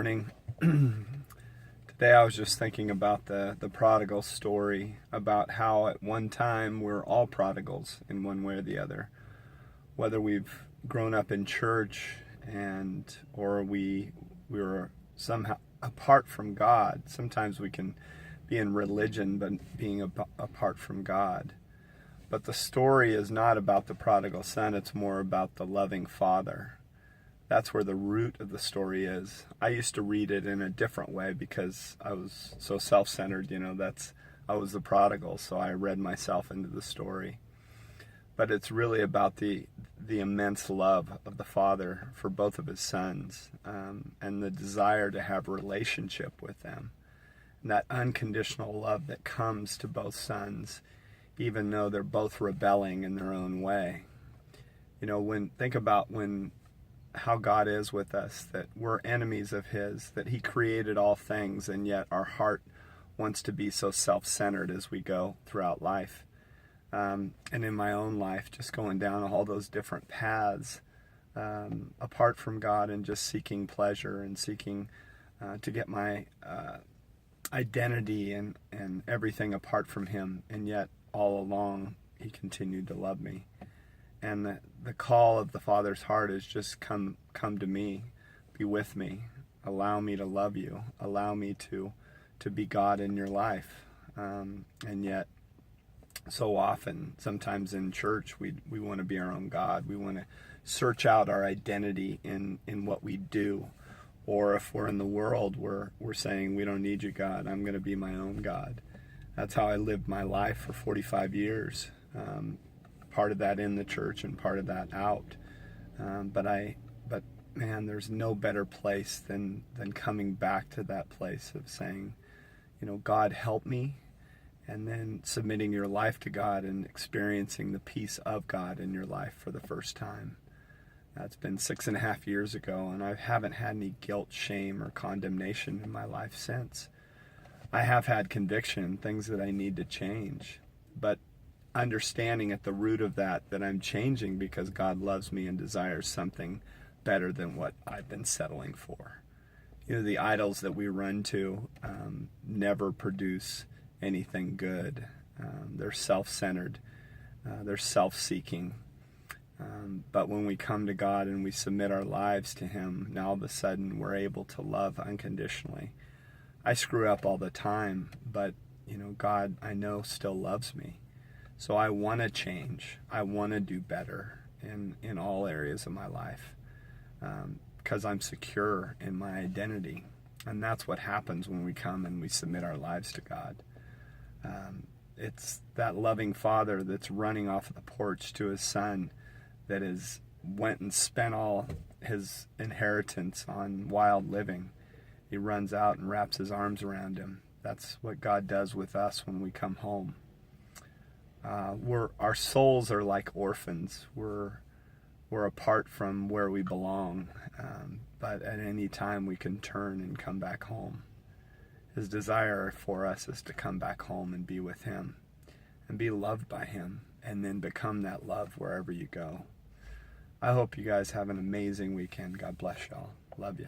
morning. Today I was just thinking about the prodigal story, about how at one time we're all prodigals in one way or the other. Whether we've grown up in church or we were somehow apart from God. Sometimes we can be in religion but being apart from God. But the story is not about the prodigal son, it's more about the loving father. That's where the root of the story is. I used to read it in a different way because I was so self-centered, I was the prodigal, so I read myself into the story. But it's really about the immense love of the father for both of his sons, and the desire to have a relationship with them. And that unconditional love that comes to both sons, even though they're both rebelling in their own way. Think about how God is with us, that we're enemies of His, that He created all things, and yet our heart wants to be so self-centered as we go throughout life. And in my own life, just going down all those different paths, apart from God and just seeking pleasure and seeking to get my identity and everything apart from Him, and yet all along He continued to love me. And the call of the Father's heart is just come to me, be with me, allow me to love you, allow me to be God in your life. And yet, so often, sometimes in church, we want to be our own God. We want to search out our identity in what we do. Or if we're in the world, we're saying, we don't need you, God. I'm going to be my own God. That's how I lived my life for 45 years. Part of that in the church and part of that out. But man, there's no better place than coming back to that place of saying, God, help me, and then submitting your life to God and experiencing the peace of God in your life for the first time. That's been 6.5 years ago, and I haven't had any guilt, shame, or condemnation in my life since. I have had conviction, things that I need to change, but understanding at the root of that I'm changing because God loves me and desires something better than what I've been settling for. The idols that we run to never produce anything good. They're self-centered. They're self-seeking. But when we come to God and we submit our lives to Him, now all of a sudden we're able to love unconditionally. I screw up all the time, but God, I know, still loves me. So I want to change. I want to do better in all areas of my life, because I'm secure in my identity. And that's what happens when we come and we submit our lives to God. It's that loving Father that's running off the porch to His Son that went and spent all his inheritance on wild living. He runs out and wraps his arms around him. That's what God does with us when we come home. Our souls are like orphans. We're apart from where we belong, but at any time we can turn and come back home. His desire for us is to come back home and be with Him and be loved by Him, and then become that love wherever you go. I hope you guys have an amazing weekend. God bless y'all. Love you.